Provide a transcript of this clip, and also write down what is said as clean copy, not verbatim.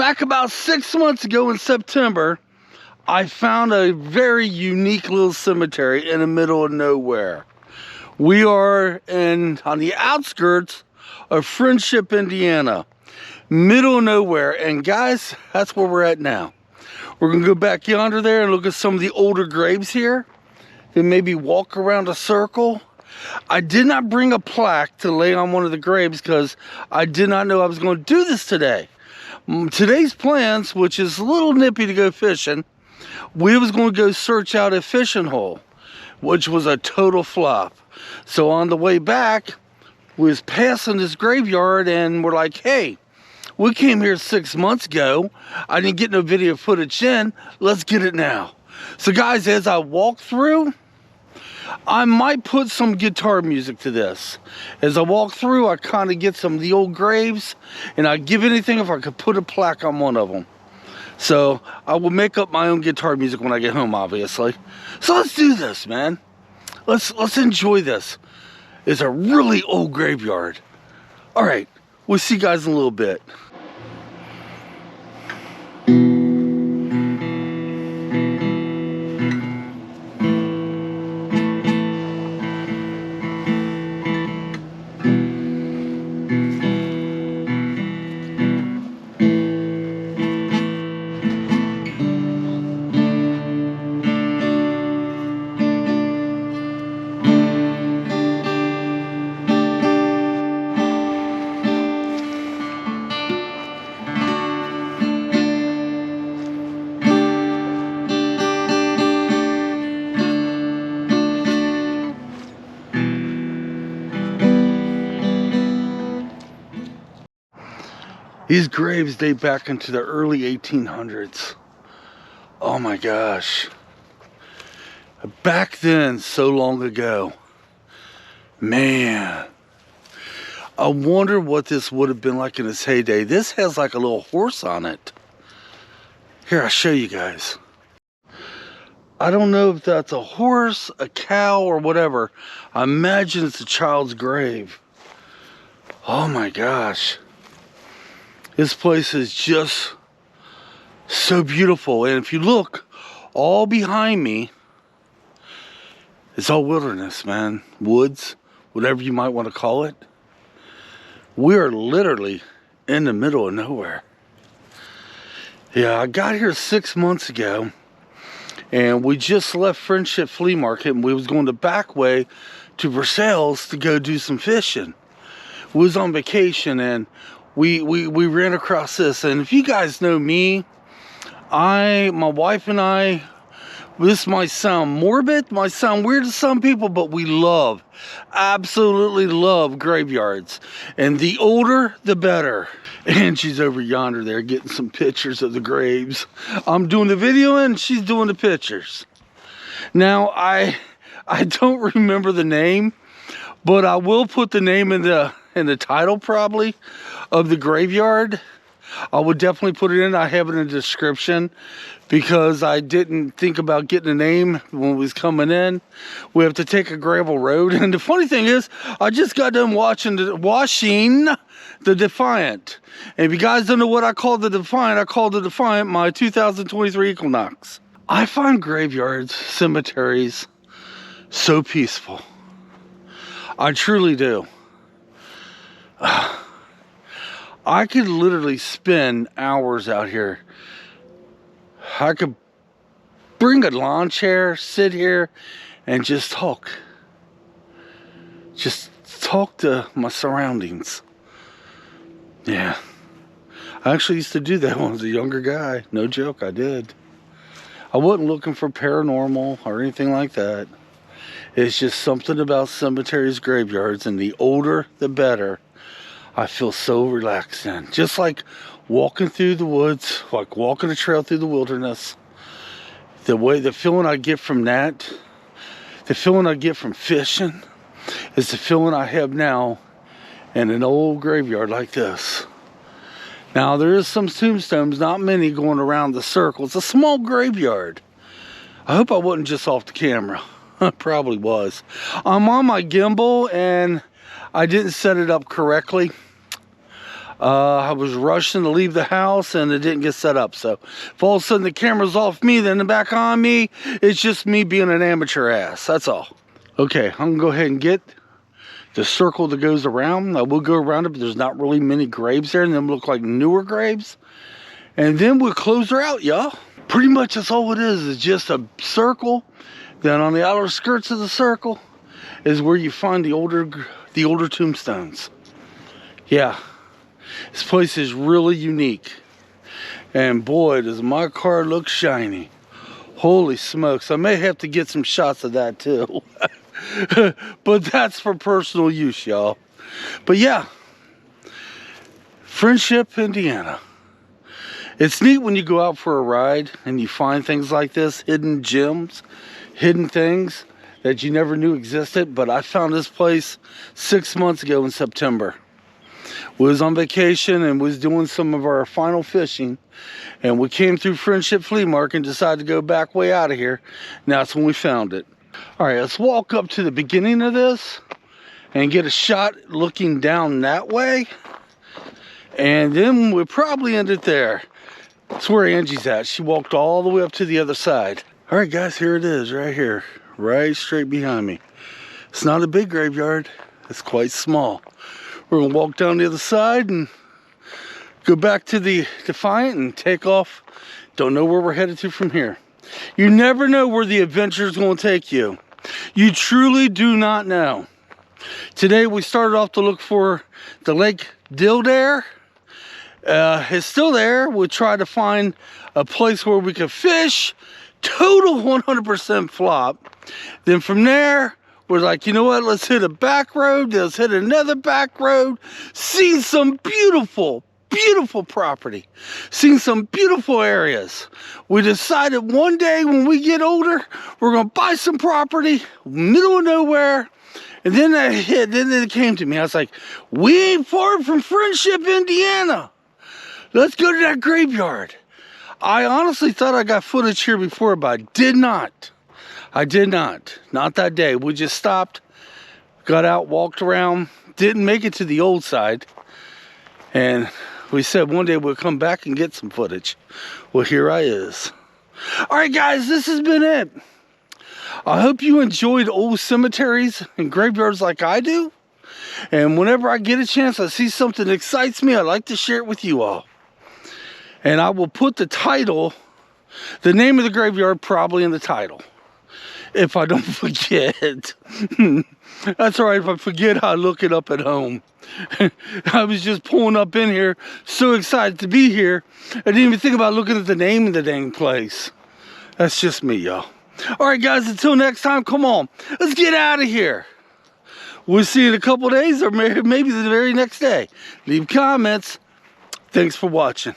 Back about 6 months ago in September, I found a very unique little cemetery in the middle of nowhere. We are on the outskirts of Friendship, Indiana. Middle of nowhere. And guys, that's where we're at now. We're gonna go back yonder there and look at some of the older graves here. Then maybe walk around a circle. I did not bring a plaque to lay on one of the graves because I did not know I was going to do this today. Today's plans, which is a little nippy to go fishing, we was going to go search out a fishing hole, which was a total flop. So on the way back, we was passing this graveyard and we're like, hey, we came here 6 months ago. I didn't get no video footage then. Let's get it now. So guys, as I walk through, I might put some guitar music to this. As I walk through, I kind of get some of the old graves, and I'd give anything if I could put a plaque on one of them. So I will make up my own guitar music when I get home, obviously. So let's do this, man. Let's enjoy this. It's a really old graveyard. All right, we'll see you guys in a little bit. These graves date back into the early 1800s. Oh my gosh. Back then, so long ago. Man. I wonder what this would have been like in its heyday. This has like a little horse on it. Here, I'll show you guys. I don't know if that's a horse, a cow, or whatever. I imagine it's a child's grave. Oh my gosh. This place is just so beautiful. And if you look, all behind me, it's all wilderness, man. Woods, whatever you might want to call it. We are literally in the middle of nowhere. Yeah, I got here 6 months ago. And we just left Friendship Flea Market. And we was going the back way to Versailles to go do some fishing. We was on vacation and we ran across this, and if you guys know me, my wife and I, this might sound morbid, might sound weird to some people, but we absolutely love graveyards. And the older, the better. Angie's over yonder there getting some pictures of the graves. I'm doing the video and she's doing the pictures. Now, I don't remember the name, but I will put the name in the title probably of the graveyard. I would definitely put it in. I have it in the description because I didn't think about getting a name when we was coming in. We have to take a gravel road. And the funny thing is, I just got done washing the Defiant. And if you guys don't know what I call the Defiant, I call the Defiant my 2023 Equinox. I find graveyards, cemeteries, so peaceful. I truly do. I could literally spend hours out here. I could bring a lawn chair, sit here, and just talk. Just talk to my surroundings. Yeah. I actually used to do that when I was a younger guy. No joke, I did. I wasn't looking for paranormal or anything like that. It's just something about cemeteries, graveyards, and the older, the better. I feel so relaxed in. Just like walking through the woods, like walking a trail through the wilderness. The feeling I get from that, the feeling I get from fishing, is the feeling I have now in an old graveyard like this. Now there is some tombstones, not many going around the circle. It's a small graveyard. I hope I wasn't just off the camera. I probably was. I'm on my gimbal and I didn't set it up correctly. I was rushing to leave the house and it didn't get set up. So if all of a sudden the camera's off me, then back on me, it's just me being an amateur ass. That's all. Okay, I'm gonna go ahead and get the circle that goes around. I will go around it, but there's not really many graves there, and them look like newer graves. And then we'll close her out, y'all. Pretty much that's all it is just a circle. Then on the outer skirts of the circle is where you find the older tombstones. Yeah, this place is really unique. And boy, does my car look shiny. Holy smokes, I may have to get some shots of that too. But that's for personal use, y'all. But yeah, Friendship, Indiana. It's neat when you go out for a ride and you find things like this, hidden gems, hidden things that you never knew existed. But I found this place 6 months ago in September. We was on vacation and was doing some of our final fishing, and we came through Friendship Flea Market and decided to go back way out of here. And that's when we found it. All right, let's walk up to the beginning of this and get a shot looking down that way, and then we'll probably end it there. That's where Angie's at. She walked all the way up to the other side. All right, guys, here it is, right here, right straight behind me. It's not a big graveyard. It's quite small. We're gonna walk down the other side and go back to the Defiant and take off. Don't know where we're headed to from here. You never know where the adventure is gonna take you. You truly do not know. Today we started off to look for the Lake Dildare. It's still there. We'll try to find a place where we could fish. Total 100% flop. Then from there, we're like, you know what? Let's hit a back road. Let's hit another back road. Seen some beautiful, beautiful property. Seen some beautiful areas. We decided one day when we get older, we're going to buy some property, middle of nowhere. And then it came to me. I was like, we ain't far from Friendship, Indiana. Let's go to that graveyard. I honestly thought I got footage here before, but I did not. I did not. Not that day. We just stopped, got out, walked around, didn't make it to the old side. And we said one day we'll come back and get some footage. Well, here I is. All right, guys, this has been it. I hope you enjoyed old cemeteries and graveyards like I do. And whenever I get a chance, I see something that excites me, I like to share it with you all. And I will put the title, the name of the graveyard probably in the title, if I don't forget. That's all right. If I forget, I'll look it up at home. I was just pulling up in here, so excited to be here. I didn't even think about looking at the name of the dang place. That's just me, y'all. All right, guys, until next time, come on. Let's get out of here. We'll see you in a couple days or maybe the very next day. Leave comments. Thanks for watching.